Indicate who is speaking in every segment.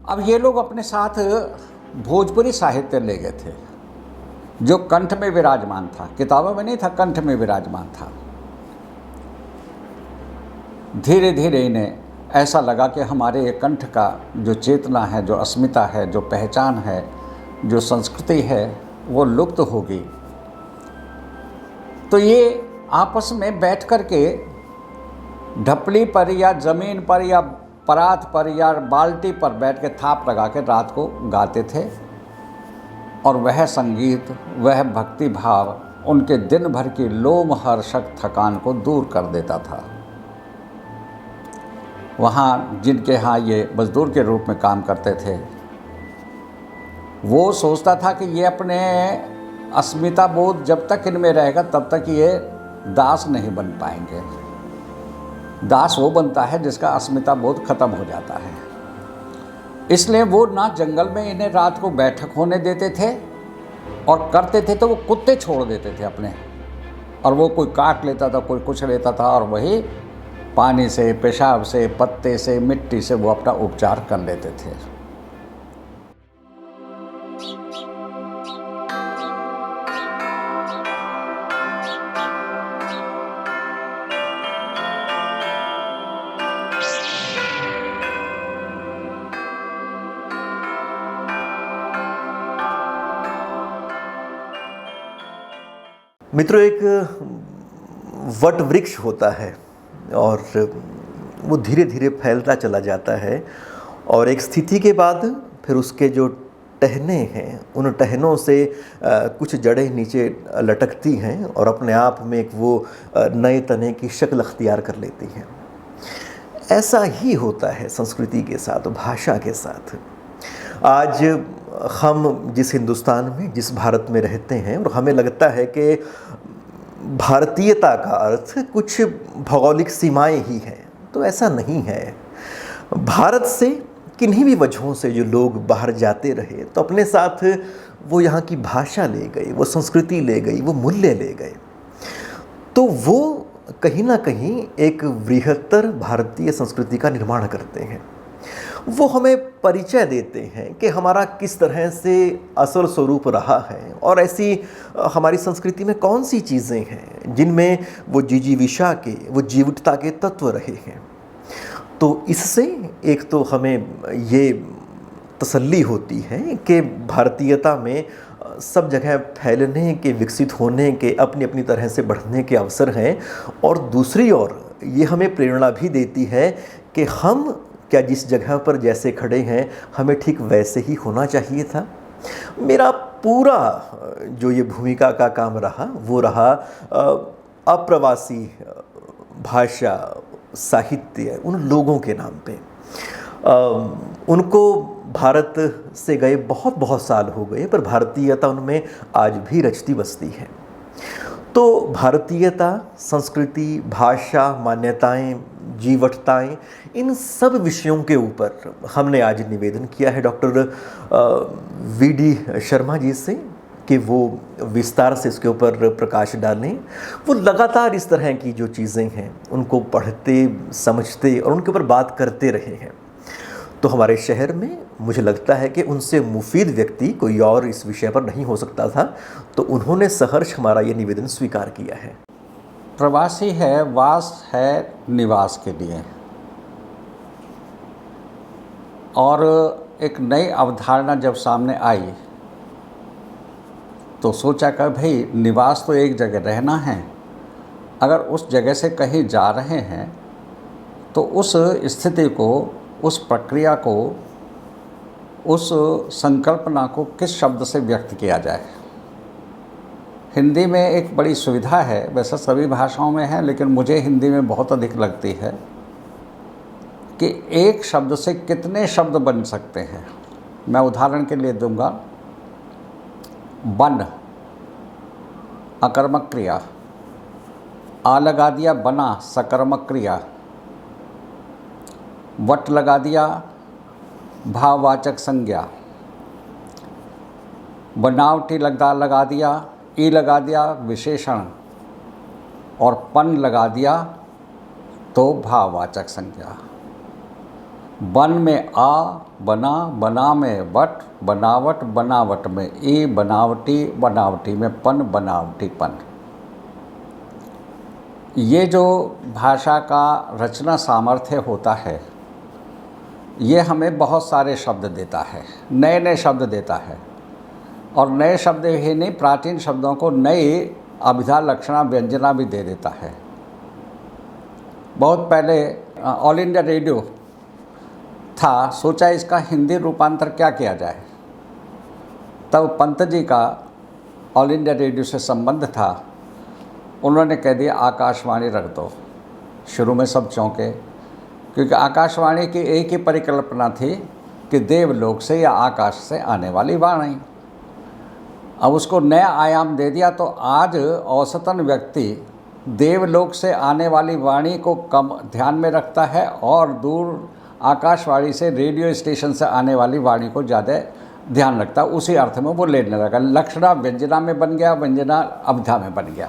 Speaker 1: अब ये लोग अपने साथ भोजपुरी साहित्य ले गए थे, जो कंठ में विराजमान था, किताबों में नहीं था, कंठ में विराजमान था। धीरे धीरे इन्हें ऐसा लगा कि हमारे कंठ का जो चेतना है, जो अस्मिता है, जो पहचान है, जो संस्कृति है, वो लुप्त होगी। तो ये आपस में बैठ कर के ढपली पर या ज़मीन पर या परात पर या बाल्टी पर बैठ के थाप लगा के रात को गाते थे, और वह संगीत, वह भक्ति भाव उनके दिन भर की लोमहर्षक थकान को दूर कर देता था। वहाँ जिनके यहाँ ये मजदूर के रूप में काम करते थे, वो सोचता था कि ये अपने अस्मिता बोध जब तक इनमें रहेगा तब तक ये दास नहीं बन पाएंगे। दास वो बनता है जिसका अस्मिता बोध खत्म हो जाता है। इसलिए वो ना जंगल में इन्हें रात को बैठक होने देते थे, और करते थे तो वो कुत्ते छोड़ देते थे अपने, और वो कोई काट लेता था, कोई कुछ लेता था, और वही पानी से, पेशाब से, पत्ते से, मिट्टी से वो अपना उपचार कर लेते थे।
Speaker 2: मित्रों, एक वट वृक्ष होता है और वो धीरे धीरे फैलता चला जाता है, और एक स्थिति के बाद फिर उसके जो टहने हैं, उन टहनों से कुछ जड़ें नीचे लटकती हैं और अपने आप में एक वो नए तने की शक्ल अख्तियार कर लेती हैं। ऐसा ही होता है संस्कृति के साथ, भाषा के साथ। आज हम जिस हिंदुस्तान में, जिस भारत में रहते हैं, और हमें लगता है कि भारतीयता का अर्थ कुछ भौगोलिक सीमाएं ही हैं, तो ऐसा नहीं है। भारत से किन्हीं भी वजहों से जो लोग बाहर जाते रहे, तो अपने साथ वो यहाँ की भाषा ले गए, वो संस्कृति ले गई, वो मूल्य ले गए। तो वो कहीं ना कहीं एक बृहत्तर भारतीय संस्कृति का निर्माण करते हैं। वो हमें परिचय देते हैं कि हमारा किस तरह से असल स्वरूप रहा है, और ऐसी हमारी संस्कृति में कौन सी चीज़ें हैं जिनमें वो जिजीविषा के, वो जीवटता के तत्व रहे हैं। तो इससे एक तो हमें ये तसल्ली होती है कि भारतीयता में सब जगह फैलने के, विकसित होने के, अपनी अपनी तरह से बढ़ने के अवसर हैं, और दूसरी ओर ये हमें प्रेरणा भी देती है कि हम क्या जिस जगह पर जैसे खड़े हैं, हमें ठीक वैसे ही होना चाहिए था। मेरा पूरा जो ये भूमिका का काम रहा, वो रहा अप्रवासी भाषा साहित्य उन लोगों के नाम पे। उनको भारत से गए बहुत बहुत साल हो गए, पर भारतीयता उनमें आज भी रचती बसती है। तो भारतीयता, संस्कृति, भाषा, मान्यताएं, जीवटताएं, इन सब विषयों के ऊपर हमने आज निवेदन किया है डॉक्टर वी.डी. शर्मा जी से कि वो विस्तार से इसके ऊपर प्रकाश डालें। वो लगातार इस तरह की जो चीज़ें हैं उनको पढ़ते, समझते और उनके ऊपर बात करते रहे हैं। तो हमारे शहर में मुझे लगता है कि उनसे मुफीद व्यक्ति कोई और इस विषय पर नहीं हो सकता था, तो उन्होंने सहर्ष हमारा ये निवेदन स्वीकार किया है।
Speaker 1: प्रवासी है, वास है निवास के लिए, और एक नई अवधारणा जब सामने आई तो सोचा कि भाई निवास तो एक जगह रहना है, अगर उस जगह से कहीं जा रहे हैं तो उस स्थिति को, उस प्रक्रिया को, उस संकल्पना को किस शब्द से व्यक्त किया जाए। हिंदी में एक बड़ी सुविधा है, वैसे सभी भाषाओं में है, लेकिन मुझे हिंदी में बहुत अधिक लगती है कि एक शब्द से कितने शब्द बन सकते हैं। मैं उदाहरण के लिए दूंगा, बन अकर्मक क्रिया, आ लगा दिया बना सकर्मक क्रिया, वट लगा दिया भाववाचक संज्ञा, बनावटी लगा दिया ई लगा दिया विशेषण, और पन लगा दिया तो भाववाचक संज्ञा। बन में आ, बना, बना में वट, बनावट, बनावट में ई, बनावटी, बनावटी में पन, बनावटीपन। ये जो भाषा का रचना सामर्थ्य होता है, ये हमें बहुत सारे शब्द देता है, नए नए शब्द देता है, और नए शब्द ही नहीं, प्राचीन शब्दों को नई अभिधा, लक्षणा, व्यंजना भी दे देता है। बहुत पहले ऑल इंडिया रेडियो था, सोचा इसका हिंदी रूपांतर क्या किया जाए। तब पंत जी का ऑल इंडिया रेडियो से संबंध था, उन्होंने कह दिया आकाशवाणी रख दो। शुरू में सब चौंके, क्योंकि आकाशवाणी की एक ही परिकल्पना थी कि देवलोक से या आकाश से आने वाली वाणी। अब उसको नया आयाम दे दिया, तो आज औसतन व्यक्ति देवलोक से आने वाली वाणी को कम ध्यान में रखता है और दूर आकाशवाणी से, रेडियो स्टेशन से आने वाली वाणी को ज़्यादा ध्यान रखता है। उसी अर्थ में वो लेने लगा। लक्षणा व्यंजना में बन गया, व्यंजना अभिधा में बन गया।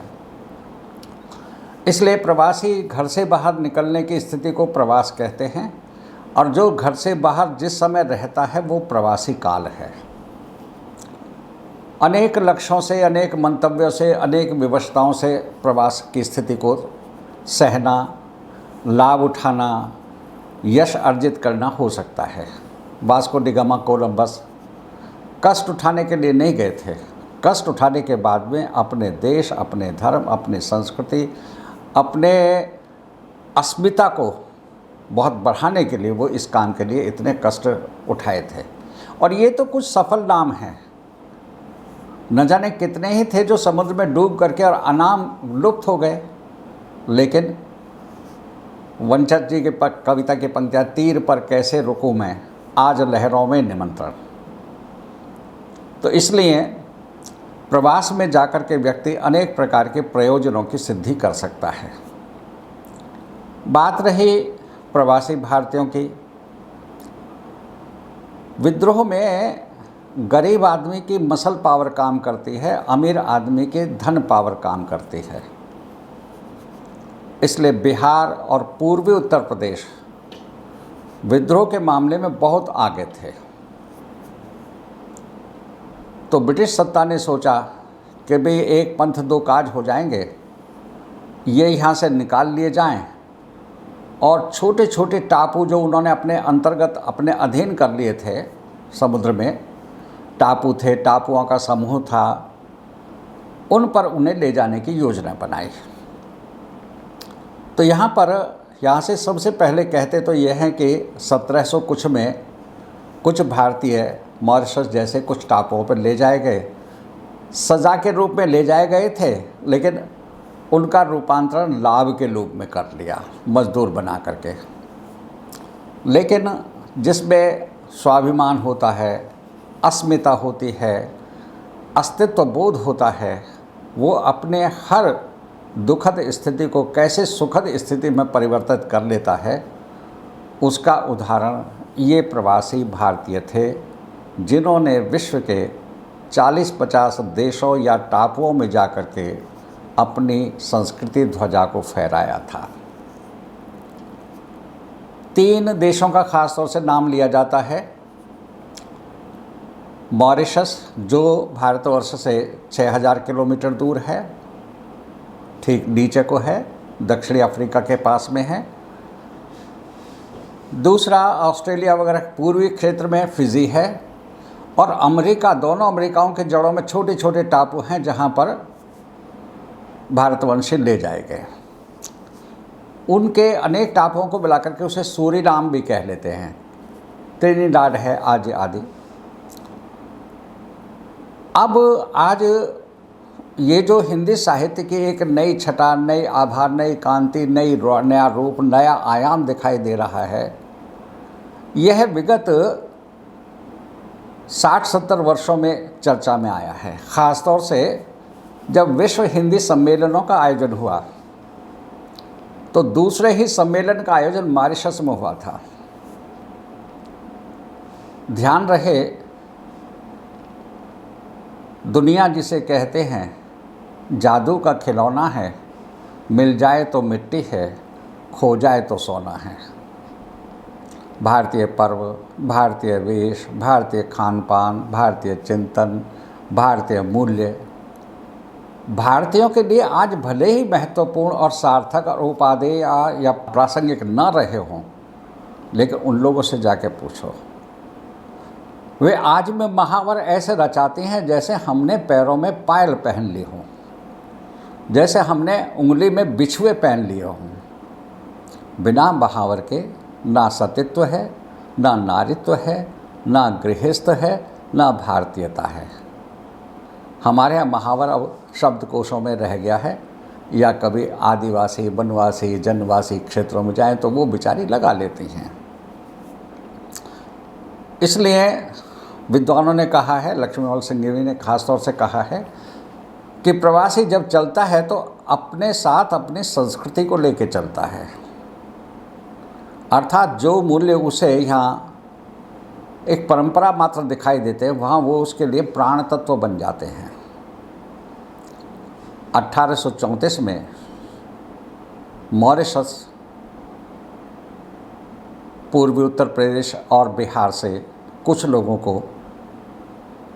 Speaker 1: इसलिए प्रवासी घर से बाहर निकलने की स्थिति को प्रवास कहते हैं, और जो घर से बाहर जिस समय रहता है वो प्रवासी काल है। अनेक लक्ष्यों से, अनेक मंतव्यों से, अनेक विवशताओं से प्रवास की स्थिति को सहना, लाभ उठाना, यश अर्जित करना हो सकता है। वास्को डी गामा कोलंबस कष्ट उठाने के लिए नहीं गए थे, कष्ट उठाने के बाद में अपने देश, अपने धर्म, अपनी संस्कृति, अपने अस्मिता को बहुत बढ़ाने के लिए वो इस काम के लिए इतने कष्ट उठाए थे। और ये तो कुछ सफल नाम हैं, न जाने कितने ही थे जो समुद्र में डूब करके और अनाम लुप्त हो गए। लेकिन वंचक जी के कविता की पंक्तियाँ, तीर पर कैसे रुकूं मैं, आज लहरों में निमंत्रण। तो इसलिए प्रवास में जाकर के व्यक्ति अनेक प्रकार के प्रयोजनों की सिद्धि कर सकता है। बात रही प्रवासी भारतीयों की, विद्रोह में गरीब आदमी की मसल पावर काम करती है, अमीर आदमी की धन पावर काम करती है। इसलिए बिहार और पूर्वी उत्तर प्रदेश विद्रोह के मामले में बहुत आगे थे। तो ब्रिटिश सत्ता ने सोचा कि भाई एक पंथ दो काज हो जाएंगे, ये यहाँ से निकाल लिए जाएं, और छोटे छोटे टापू जो उन्होंने अपने अंतर्गत, अपने अधीन कर लिए थे, समुद्र में टापू थे, टापुओं का समूह था, उन पर उन्हें ले जाने की योजना बनाई। तो यहाँ से सबसे पहले कहते तो ये हैं कि 1700 कुछ में कुछ भारतीय मॉरिशस जैसे कुछ टापुओं पर ले जाए गए, सज़ा के रूप में ले जाए गए थे, लेकिन उनका रूपांतरण लाभ के रूप में कर लिया, मजदूर बना करके। लेकिन जिसमें स्वाभिमान होता है, अस्मिता होती है, अस्तित्व बोध होता है, वो अपने हर दुखद स्थिति को कैसे सुखद स्थिति में परिवर्तित कर लेता है, उसका उदाहरण ये प्रवासी भारतीय थे, जिन्होंने विश्व के 40-50 देशों या टापुओं में जाकर के अपनी संस्कृति ध्वजा को फहराया था। 3 देशों का खास तौर से नाम लिया जाता है। मॉरिशस, जो भारतवर्ष से 6000 किलोमीटर दूर है, ठीक नीचे को है, दक्षिणी अफ्रीका के पास में है। दूसरा ऑस्ट्रेलिया वगैरह पूर्वी क्षेत्र में फिजी है, और अमेरिका, दोनों अमेरिकाओं के जड़ों में छोटे छोटे टापू हैं जहाँ पर भारतवंशी ले जाए गए। उनके अनेक टापुओं को मिलाकर के उसे सूरीनाम भी कह लेते हैं, ट्रिनिडाड है आदि। अब आज ये जो हिंदी साहित्य की एक नई छटा, नई आभा, नई कांति, नया रूप, नया आयाम दिखाई दे रहा है, यह विगत 60-70 वर्षों में चर्चा में आया है। ख़ास तौर से जब विश्व हिंदी सम्मेलनों का आयोजन हुआ, तो दूसरे ही सम्मेलन का आयोजन मॉरिशस में हुआ था। ध्यान रहे, दुनिया जिसे कहते हैं जादू का खिलौना है, मिल जाए तो मिट्टी है, खो जाए तो सोना है। भारतीय पर्व, भारतीय वेश, भारतीय खान पान, भारतीय चिंतन, भारतीय मूल्य भारतीयों के लिए आज भले ही महत्वपूर्ण और सार्थक और उपादेय या प्रासंगिक न रहे हों, लेकिन उन लोगों से जाके पूछो, वे आज में महावर ऐसे रचाते हैं जैसे हमने पैरों में पायल पहन ली हों, जैसे हमने उंगली में बिछुए पहन लिए हों। बिना महावर के ना सतीत्व है, ना नारीत्व है, ना गृहस्थ है, ना भारतीयता है। हमारे यहाँ महावर अब शब्दकोशों में रह गया है, या कभी आदिवासी, वनवासी, जनवासी क्षेत्रों में जाएं तो वो बेचारी लगा लेती हैं। इसलिए विद्वानों ने कहा है, लक्ष्मीवाल संजीवी ने खास तौर से कहा है कि प्रवासी जब चलता है तो अपने साथ अपनी संस्कृति को लेके चलता है, अर्थात जो मूल्य उसे यहाँ एक परंपरा मात्र दिखाई देते हैं, वहाँ वो उसके लिए प्राण तत्व बन जाते हैं। 1834 में मॉरिशस, पूर्वी उत्तर प्रदेश और बिहार से कुछ लोगों को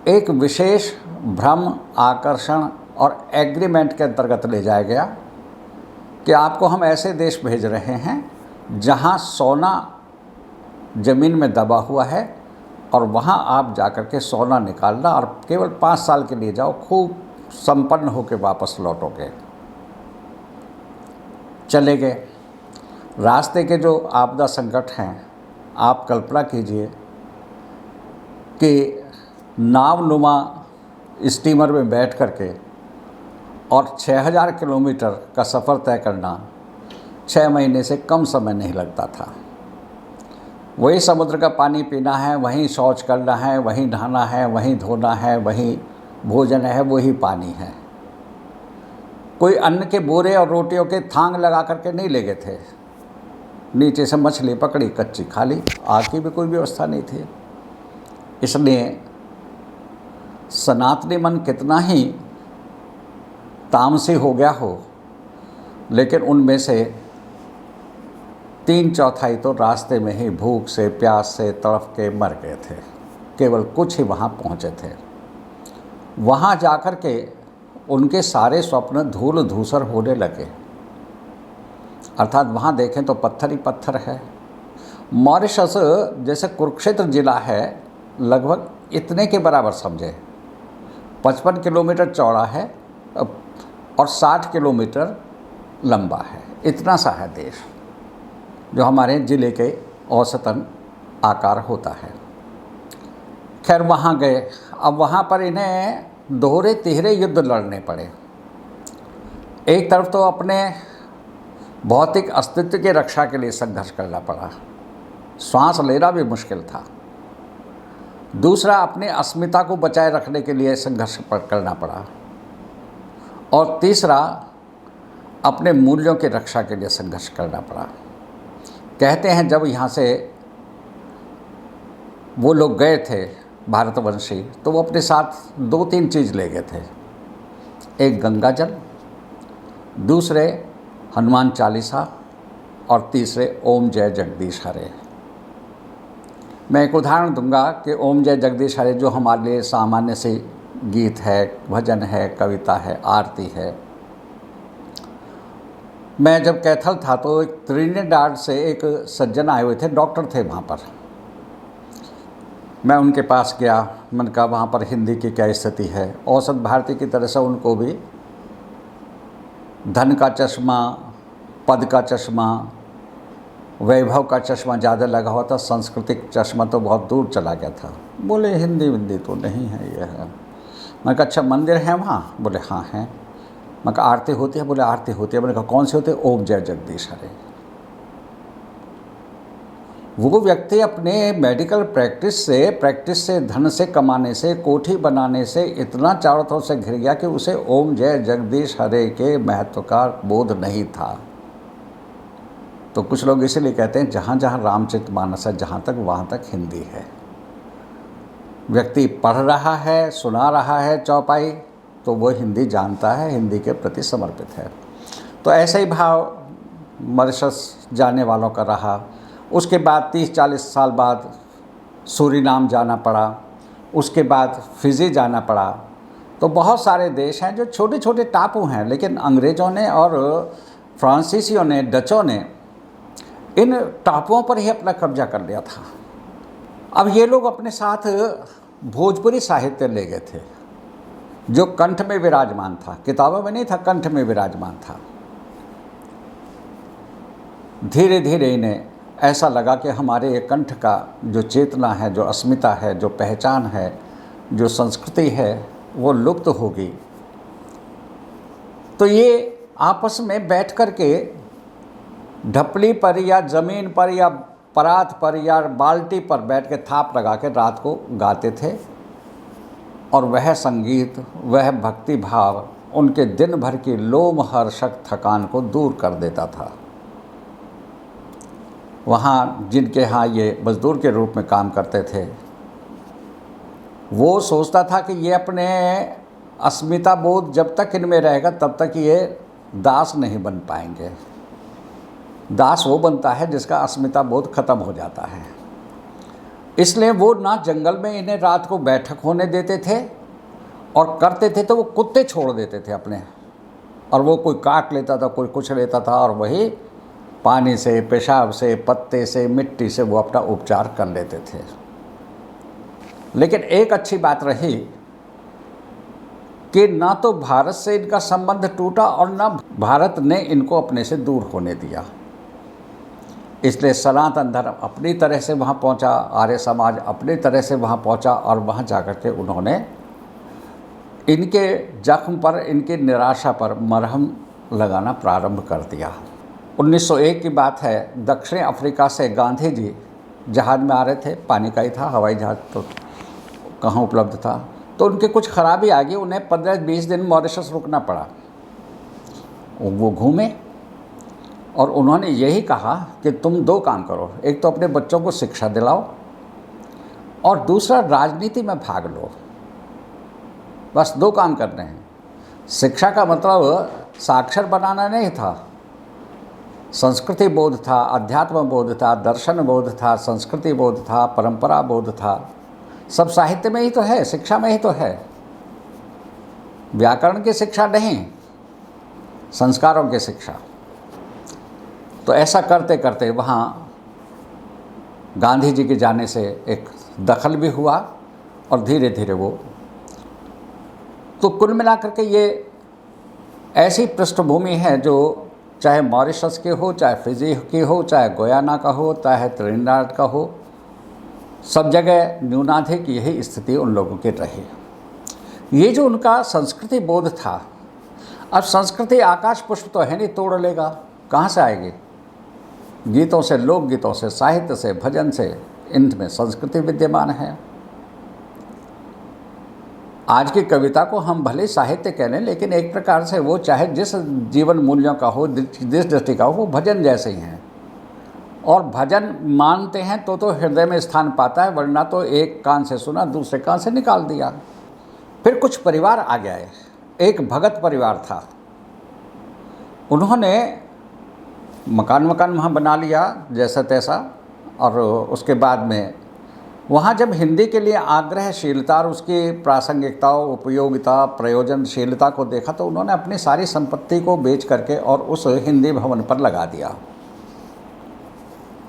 Speaker 1: एक विशेष भ्रम, आकर्षण और एग्रीमेंट के अंतर्गत ले जाया गया कि आपको हम ऐसे देश भेज रहे हैं जहां सोना ज़मीन में दबा हुआ है और वहां आप जाकर के सोना निकालना और केवल 5 साल के लिए जाओ, खूब संपन्न होकर वापस लौटोगे। चले गए। रास्ते के जो आपदा संकट हैं, आप कल्पना कीजिए कि नावनुमा स्टीमर में बैठ करके और 6000 किलोमीटर का सफ़र तय करना 6 महीने से कम समय नहीं लगता था। वही समुद्र का पानी पीना है, वहीं शौच करना है, वहीं नहाना है, वहीं धोना है, वहीं भोजन है, वही पानी है। कोई अन्न के बोरे और रोटियों के थांग लगा करके नहीं ले गए थे। नीचे से मछली पकड़ी, कच्ची खा ली, आग की भी कोई व्यवस्था नहीं थी। इसलिए सनातनी मन कितना ही तामसी हो गया हो, लेकिन उनमें से 3/4 तो रास्ते में ही भूख से, प्यास से तड़फ के मर गए थे। केवल कुछ ही वहाँ पहुँचे थे। वहाँ जाकर के उनके सारे स्वप्न धूल धूसर होने लगे, अर्थात वहाँ देखें तो पत्थर ही पत्थर है। मॉरिशस जैसे कुरुक्षेत्र जिला है, लगभग इतने के बराबर समझे। 55 किलोमीटर चौड़ा है और 60 किलोमीटर लंबा है। इतना सा है देश, जो हमारे ज़िले के औसतन आकार होता है। खैर वहाँ गए। अब वहाँ पर इन्हें दोहरे तिहरे युद्ध लड़ने पड़े। एक तरफ तो अपने भौतिक अस्तित्व की रक्षा के लिए संघर्ष करना पड़ा, श्वास लेना भी मुश्किल था। दूसरा, अपनी अस्मिता को बचाए रखने के लिए संघर्ष करना पड़ा। और तीसरा, अपने मूल्यों की रक्षा के लिए संघर्ष करना पड़ा। कहते हैं जब यहाँ से वो लोग गए थे भारतवंशी, तो वो अपने साथ 2-3 चीज़ ले गए थे। एक गंगा जल, दूसरे हनुमान चालीसा और तीसरे ओम जय जगदीश हरे। मैं एक उदाहरण दूंगा कि ओम जय जगदीश हरे जो हमारे लिए सामान्य से गीत है, भजन है, कविता है, आरती है। मैं जब कैथल था तो एक त्रिनिडाद से एक सज्जन आए हुए थे, डॉक्टर थे वहाँ पर। मैं उनके पास गया, मैंने कहा वहाँ पर हिंदी की क्या स्थिति है। औसत भारतीय की तरह से उनको भी धन का चश्मा, पद का चश्मा, वैभव का चश्मा ज़्यादा लगा हुआ था, सांस्कृतिक चश्मा तो बहुत दूर चला गया था। बोले हिंदी विंदी तो नहीं है, ये है। मैंने कहा अच्छा मंदिर है वहाँ? बोले हाँ है। मैं कहा आरती होती है? बोले आरती होती है। मैंने कहा कौन सी होती है? ओम जय जगदीश हरे। वो व्यक्ति अपने मेडिकल प्रैक्टिस से धन से कमाने से, कोठी बनाने से इतना चारों तरफ से घिर गया कि उसे ओम जय जगदीश हरे के महत्व का बोध नहीं था। तो कुछ लोग इसीलिए कहते हैं जहाँ जहाँ रामचरितमानस है, जहाँ तक वहाँ तक हिंदी है। व्यक्ति पढ़ रहा है, सुना रहा है चौपाई, तो वो हिंदी जानता है, हिंदी के प्रति समर्पित है। तो ऐसा ही भाव मॉरिशस जाने वालों का रहा। उसके बाद 30-40 साल बाद सूरीनाम जाना पड़ा, उसके बाद फिजी जाना पड़ा। तो बहुत सारे देश हैं जो छोटे छोटे टापू हैं, लेकिन अंग्रेज़ों ने और फ्रांसीसियों ने, डचों ने इन टापुओं पर ही अपना कब्जा कर लिया था। अब ये लोग अपने साथ भोजपुरी साहित्य ले गए थे, जो कंठ में विराजमान था, किताबों में नहीं था, कंठ में विराजमान था। धीरे धीरे इन्हें ऐसा लगा कि हमारे ये कंठ का जो चेतना है, जो अस्मिता है, जो पहचान है, जो संस्कृति है, वो लुप्त होगी। तो ये आपस में बैठ कर के ढपली पर या ज़मीन पर या परात पर या बाल्टी पर बैठ के थाप लगा के रात को गाते थे, और वह संगीत, वह भक्ति भाव उनके दिन भर की लोमहर्षक थकान को दूर कर देता था। वहाँ जिनके यहाँ ये मज़दूर के रूप में काम करते थे, वो सोचता था कि ये अपने अस्मिता बोध जब तक इनमें रहेगा तब तक ये दास नहीं बन पाएंगे। दास वो बनता है जिसका अस्मिता बोध खत्म हो जाता है। इसलिए वो ना जंगल में इन्हें रात को बैठक होने देते थे, और करते थे तो वो कुत्ते छोड़ देते थे अपने, और वो कोई काट लेता था, कोई कुछ लेता था, और वही पानी से, पेशाब से, पत्ते से, मिट्टी से वो अपना उपचार कर लेते थे। लेकिन एक अच्छी बात रही कि ना तो भारत से इनका संबंध टूटा और ना भारत ने इनको अपने से दूर होने दिया। इसलिए सनातन धर्म अपनी तरह से वहाँ पहुँचा, आर्य समाज अपनी तरह से वहाँ पहुँचा, और वहाँ जाकर के उन्होंने इनके जख्म पर, इनकी निराशा पर मरहम लगाना प्रारंभ कर दिया। 1901 की बात है, दक्षिण अफ्रीका से गांधी जी जहाज़ में आ रहे थे, पानी का ही था, हवाई जहाज़ तो कहाँ उपलब्ध था। तो उनके कुछ खराबी आ गई, उन्हें 15-20 दिन मॉरिशस रुकना पड़ा। वो घूमे और उन्होंने यही कहा कि तुम 2 काम करो, एक तो अपने बच्चों को शिक्षा दिलाओ, और दूसरा राजनीति में भाग लो। बस 2 काम करने हैं। शिक्षा का मतलब साक्षर बनाना नहीं था, संस्कृति बोध था, अध्यात्म बोध था, दर्शन बोध था, संस्कृति बोध था, परंपरा बोध था। सब साहित्य में ही तो है, शिक्षा में ही तो है। व्याकरण की शिक्षा नहीं, संस्कारों की शिक्षा। तो ऐसा करते करते वहाँ गांधी जी के जाने से एक दखल भी हुआ, और धीरे धीरे वो, तो कुल मिलाकर के ये ऐसी पृष्ठभूमि है जो चाहे मॉरिशस की हो, चाहे फिजी की हो, चाहे गोयाना का हो, चाहे त्रिनिदाद का हो, सब जगह न्यूनाधिक यही स्थिति उन लोगों की रही। ये जो उनका संस्कृति बोध था, अब संस्कृति आकाश पुष्प तो है नहीं, तोड़ लेगा, कहाँ से आएगी? गीतों से, लोकगीतों से, साहित्य से, भजन से, इनमें संस्कृति विद्यमान है। आज की कविता को हम भले साहित्य कह लें, लेकिन एक प्रकार से वो चाहे जिस जीवन मूल्यों का हो, जिस दृष्टि का हो, वो भजन जैसे ही हैं। और भजन मानते हैं तो हृदय में स्थान पाता है, वरना तो एक कान से सुना, दूसरे कान से निकाल दिया। फिर कुछ परिवार आ गए। एक भगत परिवार था, उन्होंने मकान वहाँ बना लिया जैसा तैसा, और उसके बाद में वहाँ जब हिंदी के लिए आग्रहशीलता और उसकी प्रासंगिकता, उपयोगिता, प्रयोजनशीलता को देखा, तो उन्होंने अपनी सारी संपत्ति को बेच करके और उस हिंदी भवन पर लगा दिया।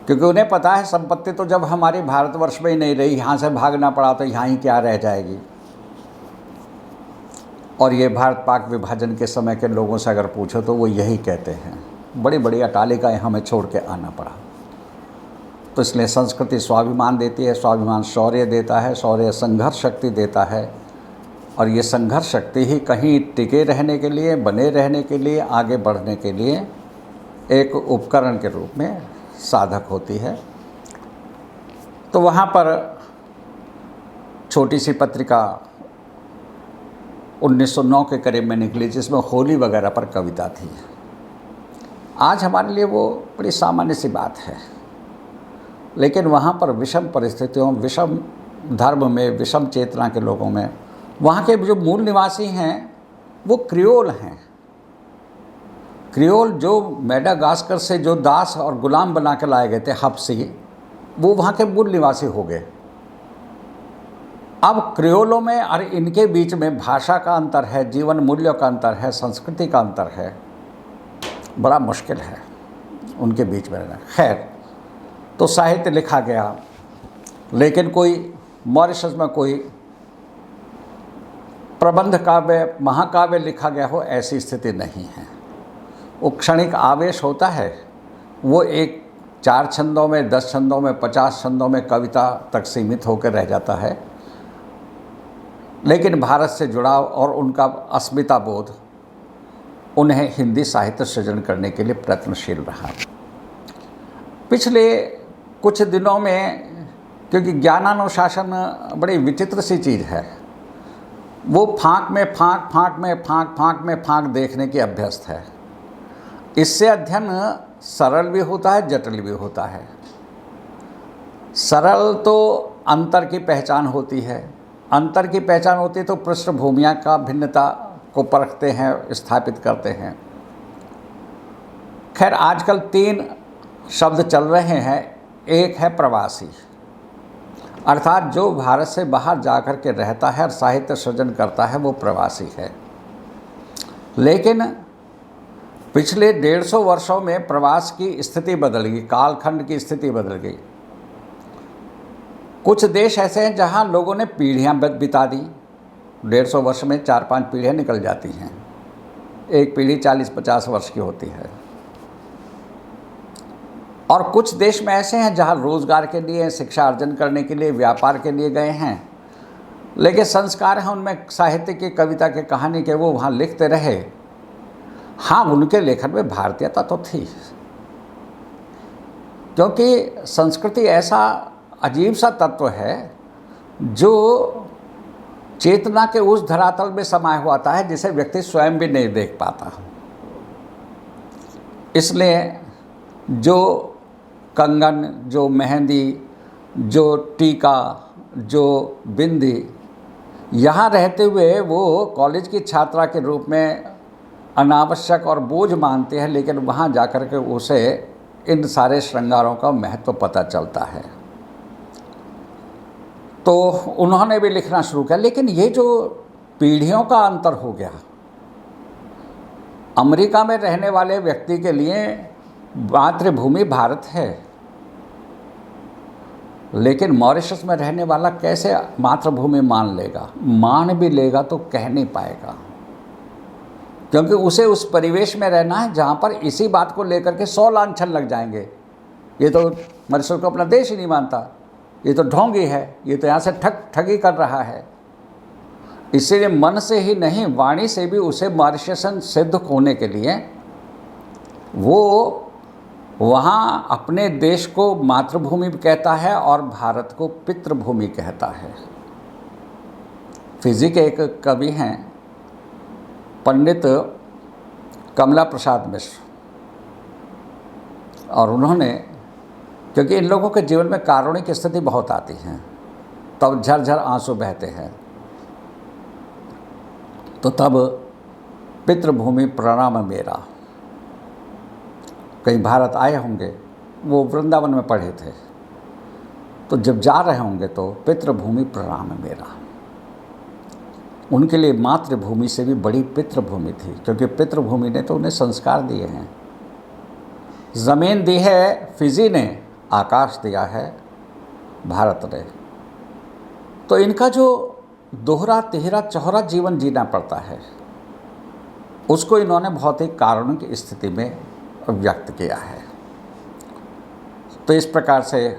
Speaker 1: क्योंकि उन्हें पता है संपत्ति तो जब हमारी भारतवर्ष में ही नहीं रही, यहाँ से भागना पड़ा तो यहाँ ही क्या रह जाएगी। और ये भारत पाक विभाजन के समय के लोगों से अगर पूछो तो वो यही कहते हैं, बड़ी बड़ी अटालिकाएँ हमें छोड़ के आना पड़ा। तो इसलिए संस्कृति स्वाभिमान देती है, स्वाभिमान शौर्य देता है, शौर्य संघर्ष शक्ति देता है, और ये संघर्ष शक्ति ही कहीं टिके रहने के लिए, बने रहने के लिए, आगे बढ़ने के लिए एक उपकरण के रूप में साधक होती है। तो वहाँ पर छोटी सी पत्रिका 1909 के करीब में निकली, जिसमें होली वगैरह पर कविता थी। आज हमारे लिए वो बड़ी सामान्य सी बात है, लेकिन वहाँ पर विषम परिस्थितियों, विषम धर्म में, विषम चेतना के लोगों में, वहाँ के जो मूल निवासी हैं वो क्रियोल हैं, क्रियोल जो मेडागास्कर से जो दास और गुलाम बना के लाए गए थे हबसी, वो वहाँ के मूल निवासी हो गए। अब क्रियोलों में और इनके बीच में भाषा का अंतर है, जीवन मूल्यों का अंतर है, संस्कृति का अंतर है, बड़ा मुश्किल है उनके बीच में रहना। खैर, तो साहित्य लिखा गया, लेकिन कोई मॉरिशस में कोई प्रबंध काव्य, महाकाव्य लिखा गया हो, ऐसी स्थिति नहीं है। वो क्षणिक आवेश होता है, वो एक 4 छंदों में, 10 छंदों में, 50 छंदों में कविता तक सीमित होकर रह जाता है। लेकिन भारत से जुड़ाव और उनका अस्मिता बोध उन्हें हिंदी साहित्य सृजन करने के लिए प्रयत्नशील रहा। पिछले कुछ दिनों में, क्योंकि ज्ञानानुशासन बड़ी विचित्र सी चीज़ है, वो फाँक में फाँक, फाँक में फाँक, फाँक में फाँक देखने की अभ्यस्त है। इससे अध्ययन सरल भी होता है, जटिल भी होता है। सरल तो अंतर की पहचान होती है, अंतर की पहचान होती है तो पृष्ठभूमियाँ का भिन्नता को परखते हैं, स्थापित करते हैं। खैर, आजकल 3 शब्द चल रहे हैं। एक है प्रवासी, अर्थात जो भारत से बाहर जाकर के रहता है और साहित्य सृजन करता है, वो प्रवासी है। लेकिन पिछले 150 वर्षों में प्रवास की स्थिति बदल गई, कालखंड की स्थिति बदल गई। कुछ देश ऐसे हैं जहां लोगों ने पीढ़ियां बिता दी। 150 वर्ष में 4-5 पीढ़ियां निकल जाती हैं, एक पीढ़ी 40-50 वर्ष की होती है। और कुछ देश में ऐसे हैं जहां रोज़गार के लिए, शिक्षा अर्जन करने के लिए, व्यापार के लिए गए हैं, लेकिन संस्कार हैं उनमें साहित्य की, कविता के, कहानी के, वो वहाँ लिखते रहे। हाँ, उनके लेखन में भारतीयता तो थी, क्योंकि संस्कृति ऐसा अजीब सा तत्व है जो चेतना के उस धरातल में समाया हुआ आता है जिसे व्यक्ति स्वयं भी नहीं देख पाता। इसलिए जो कंगन, जो मेहंदी, जो टीका, जो बिंदी, यहाँ रहते हुए वो कॉलेज की छात्रा के रूप में अनावश्यक और बोझ मानते हैं, लेकिन वहाँ जाकर के उसे इन सारे श्रृंगारों का महत्व पता चलता है। तो उन्होंने भी लिखना शुरू किया। लेकिन ये जो पीढ़ियों का अंतर हो गया, अमेरिका में रहने वाले व्यक्ति के लिए मातृभूमि भारत है, लेकिन मॉरिशस में रहने वाला कैसे मातृभूमि मान लेगा? मान भी लेगा तो कह नहीं पाएगा, क्योंकि उसे उस परिवेश में रहना है जहाँ पर इसी बात को लेकर के 100 लांछन लग जाएंगे। ये तो मॉरिशस को अपना देश ही नहीं मानता, ये तो ढोंगी है, ये तो यहाँ से ठगी कर रहा है। इसीलिए मन से ही नहीं, वाणी से भी उसे मॉरिशसन सिद्ध होने के लिए वो वहाँ अपने देश को मातृभूमि कहता है और भारत को पितृभूमि कहता है। फिजी के एक कवि हैं पंडित कमला प्रसाद मिश्र, और उन्होंने, क्योंकि इन लोगों के जीवन में कारुणिक स्थिति बहुत आती हैं, तब झरझर आंसू बहते हैं, तो तब पितृभूमि प्रणाम मेरा, कहीं भारत आए होंगे, वो वृंदावन में पढ़े थे, तो जब जा रहे होंगे तो पितृभूमि प्रणाम मेरा। उनके लिए मातृभूमि से भी बड़ी पितृभूमि थी, क्योंकि पितृभूमि ने तो उन्हें संस्कार दिए हैं। ज़मीन दी है फिजी ने, आकाश दिया है भारत ने। तो इनका जो दोहरा तिहरा चौहरा जीवन जीना पड़ता है, उसको इन्होंने बहुत ही कारुणिक स्थिति में व्यक्त किया है। तो इस प्रकार से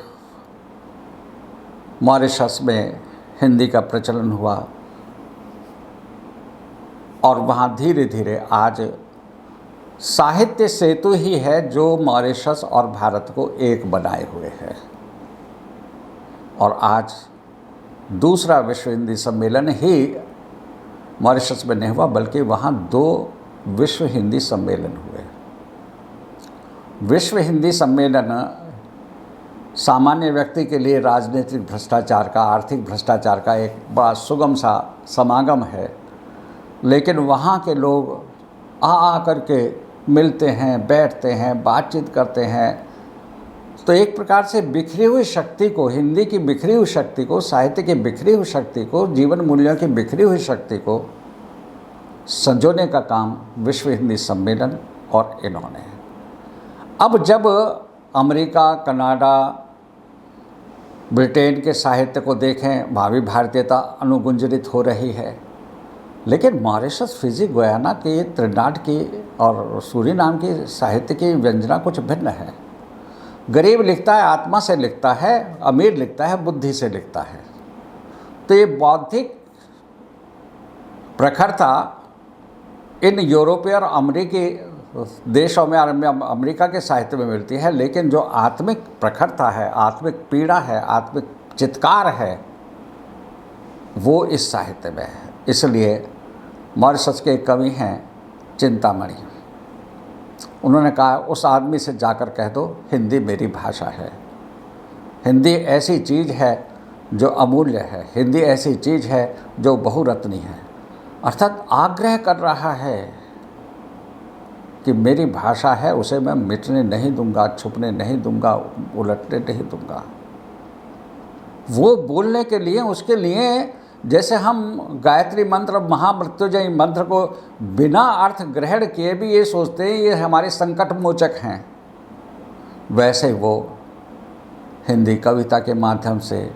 Speaker 1: मॉरिशस में हिंदी का प्रचलन हुआ, और वहाँ धीरे धीरे आज साहित्य सेतु ही है जो मॉरिशस और भारत को एक बनाए हुए है। और आज दूसरा विश्व हिंदी सम्मेलन ही मॉरिशस में नहीं हुआ, बल्कि वहाँ 2 विश्व हिंदी सम्मेलन हुए। विश्व हिंदी सम्मेलन सामान्य व्यक्ति के लिए राजनीतिक भ्रष्टाचार का, आर्थिक भ्रष्टाचार का एक बड़ा सुगम सा समागम है, लेकिन वहाँ के लोग आ करके मिलते हैं, बैठते हैं, बातचीत करते हैं, तो एक प्रकार से बिखरी हुई शक्ति को, हिंदी की बिखरी हुई शक्ति को, साहित्य की बिखरी हुई शक्ति को, जीवन मूल्यों की बिखरी हुई शक्ति को संजोने का काम विश्व हिंदी सम्मेलन और इन्होंने। अब जब अमेरिका, कनाडा, ब्रिटेन के साहित्य को देखें, भावी भारतीयता अनुगुंजरित हो रही है, लेकिन मॉरिशस, फिजी, गुयाना की, त्रिनाड की और सूरीनाम की साहित्य की व्यंजना कुछ भिन्न है। गरीब लिखता है आत्मा से लिखता है, अमीर लिखता है बुद्धि से लिखता है। तो ये बौद्धिक प्रखरता इन यूरोपीय और अमेरिकी देशों में, अमेरिका के साहित्य में मिलती है, लेकिन जो आत्मिक प्रखरता है, आत्मिक पीड़ा है, आत्मिक चित्कार है, वो इस साहित्य में है। इसलिए मॉरिशस के एक कवि हैं चिंतामणि, उन्होंने कहा उस आदमी से जाकर कह दो हिंदी मेरी भाषा है। हिंदी ऐसी चीज़ है जो अमूल्य है, हिंदी ऐसी चीज़ है जो बहुरत्नी है। अर्थात आग्रह कर रहा है कि मेरी भाषा है, उसे मैं मिटने नहीं दूंगा, छुपने नहीं दूंगा, उलटने नहीं दूंगा। वो बोलने के लिए, उसके लिए जैसे हम गायत्री मंत्र, महामृत्युंजय मंत्र को बिना अर्थ ग्रहण किए भी ये सोचते हैं ये हमारे संकट मोचक हैं, वैसे वो हिंदी कविता के माध्यम से,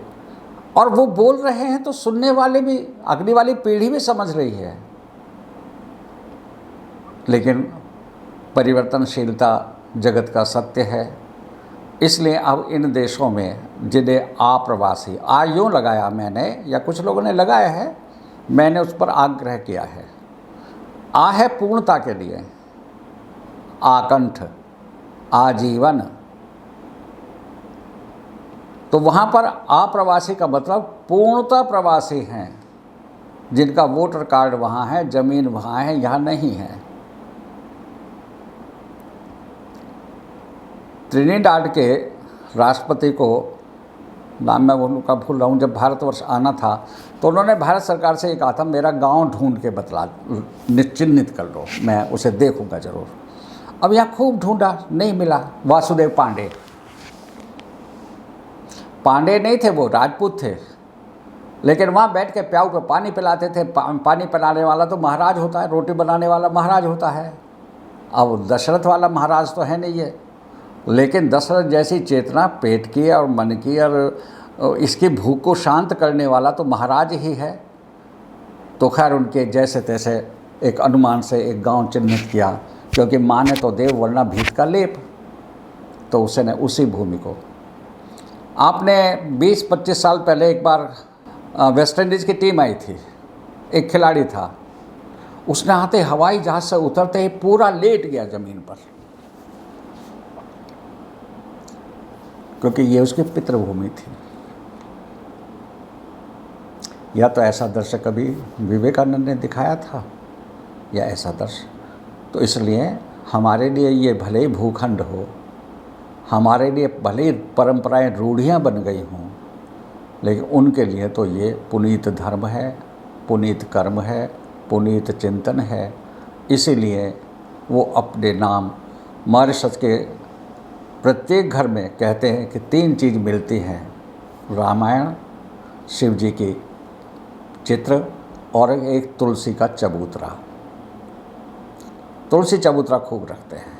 Speaker 1: और वो बोल रहे हैं तो सुनने वाले भी, अगली वाली पीढ़ी भी समझ रही है। लेकिन परिवर्तनशीलता जगत का सत्य है, इसलिए अब इन देशों में जिन्हें आप्रवासी, यूँ लगाया मैंने या कुछ लोगों ने लगाया है, मैंने उस पर आग्रह किया है। आ है पूर्णता के लिए, आकंठ, आजीवन, तो वहाँ पर आप्रवासी का मतलब पूर्णता प्रवासी हैं, जिनका वोटर कार्ड वहाँ है, ज़मीन वहाँ है, यहाँ नहीं है। त्रिनिडाद के राष्ट्रपति को, नाम मैं उनका भूल रहा हूँ, जब भारतवर्ष आना था तो उन्होंने भारत सरकार से ये कहा था मेरा गांव ढूंढ के बतला, चिन्हित कर लो, मैं उसे देखूंगा ज़रूर। अब यहाँ खूब ढूंढा, नहीं मिला। वासुदेव पांडे, पांडे नहीं थे, वो राजपूत थे, लेकिन वहाँ बैठ के प्याऊ पे पानी पिलाते थे। पानी पिलाने वाला तो महाराज होता है, रोटी बनाने वाला महाराज होता है। अब दशरथ वाला महाराज तो है नहीं है, लेकिन दशरथ जैसी चेतना पेट की और मन की और इसकी भूख को शांत करने वाला तो महाराज ही है। तो खैर उनके जैसे तैसे एक अनुमान से एक गांव चिन्हित किया, क्योंकि माने तो देव वरना भीत का लेप, तो उसने उसी भूमि को। आपने 20-25 साल पहले एक बार वेस्ट इंडीज़ की टीम आई थी, एक खिलाड़ी था, उसने आते हवाई जहाज़ से उतरते ही पूरा लेट गया ज़मीन पर, क्योंकि ये उसकी पितृभूमि थी। या तो ऐसा दृश्य कभी विवेकानंद ने दिखाया था, या ऐसा दृश्य, तो इसलिए हमारे लिए ये भले ही भूखंड हो, हमारे लिए भले ही परंपराएं, रूढ़ियाँ बन गई हों, लेकिन उनके लिए तो ये पुनीत धर्म है, पुनीत कर्म है, पुनीत चिंतन है। इसीलिए वो अपने नाम मॉरिशस के प्रत्येक घर में कहते हैं कि 3 चीज़ मिलती हैं, रामायण, शिव जी की चित्र और एक तुलसी का चबूतरा। तुलसी चबूतरा खूब रखते हैं,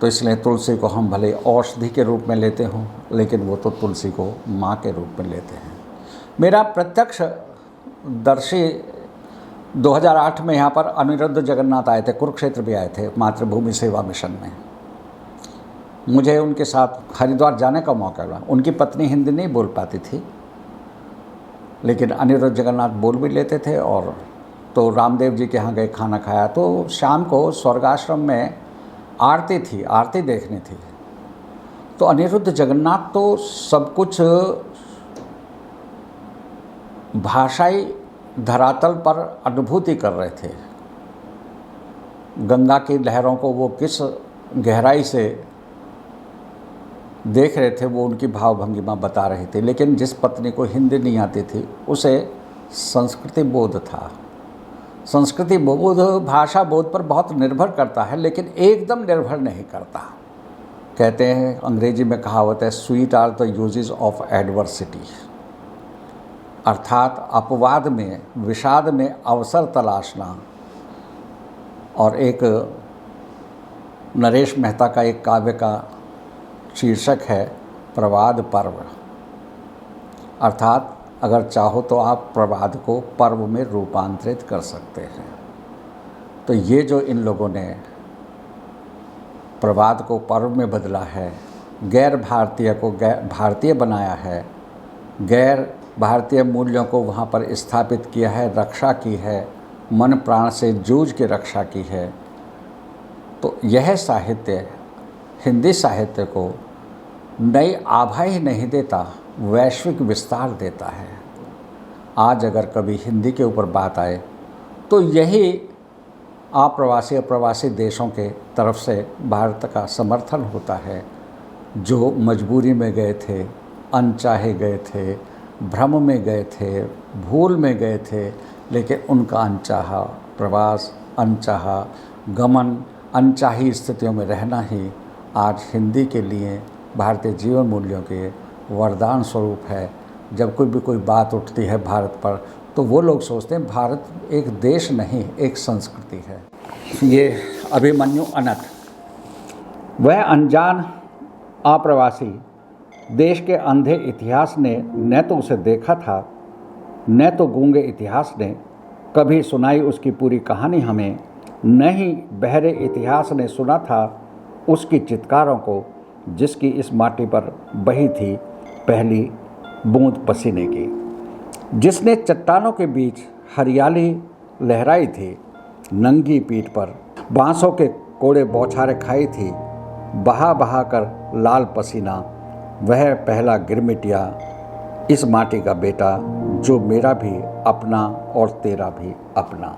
Speaker 1: तो इसलिए तुलसी को हम भले औषधि के रूप में लेते हों, लेकिन वो तो तुलसी को माँ के रूप में लेते हैं। मेरा प्रत्यक्ष दर्शी 2008 में यहाँ पर अनिरुद्ध जगन्नाथ आए थे, कुरुक्षेत्र भी आए थे मातृभूमि सेवा मिशन में। मुझे उनके साथ हरिद्वार जाने का मौका मिला। उनकी पत्नी हिंदी नहीं बोल पाती थी, लेकिन अनिरुद्ध जगन्नाथ बोल भी लेते थे। और तो रामदेव जी के यहाँ गए, खाना खाया, तो शाम को स्वर्गाश्रम में आरती थी, आरती देखनी थी। तो अनिरुद्ध जगन्नाथ तो सब कुछ भाषाई धरातल पर अनुभूति कर रहे थे। गंगा की लहरों को वो किस गहराई से देख रहे थे, वो उनकी भावभंगिमा बता रही थी। लेकिन जिस पत्नी को हिंदी नहीं आती थी, उसे संस्कृति बोध था, संस्कृति बोध भाषा बोध पर बहुत निर्भर करता है, लेकिन एकदम निर्भर नहीं करता। कहते हैं, अंग्रेजी में कहावत है, sweet are the uses of adversity, अर्थात अपवाद में, विषाद में अवसर तलाशना। और एक नरेश मेहता का एक काव्य का शीर्षक है प्रवाद पर्व, अर्थात अगर चाहो तो आप प्रवाद को पर्व में रूपांतरित कर सकते हैं। तो ये जो इन लोगों ने प्रवाद को पर्व में बदला है, गैर भारतीय को भारतीय बनाया है, गैर भारतीय मूल्यों को वहाँ पर स्थापित किया है, रक्षा की है, मन प्राण से जूझ के रक्षा की है, तो यह साहित्य हिंदी साहित्य को नई आभा ही नहीं देता, वैश्विक विस्तार देता है। आज अगर कभी हिंदी के ऊपर बात आए तो यही अप्रवासी अप्रवासी देशों के तरफ से भारत का समर्थन होता है, जो मजबूरी में गए थे, अनचाहे गए थे, भ्रम में गए थे, भूल में गए थे, लेकिन उनका अनचाहा प्रवास, अनचाहा गमन, अनचाही स्थितियों में रहना ही आज हिंदी के लिए भारतीय जीवन मूल्यों के वरदान स्वरूप है। जब कोई बात उठती है भारत पर, तो वो लोग सोचते हैं भारत एक देश नहीं, एक संस्कृति है। ये अभिमन्यु अनंत, वह अनजान अप्रवासी देश के अंधे इतिहास ने न तो उसे देखा था, न तो गूंगे इतिहास ने कभी सुनाई उसकी पूरी कहानी हमें, न ही बहरे इतिहास ने सुना था उसकी चित्कारों को, जिसकी इस माटी पर बही थी पहली बूंद पसीने की, जिसने चट्टानों के बीच हरियाली लहराई थी, नंगी पीठ पर बांसों के कोड़े बौछारें खाई थी, बहा बहा कर लाल पसीना, वह पहला गिरमिटिया इस माटी का बेटा, जो मेरा भी अपना और तेरा भी अपना।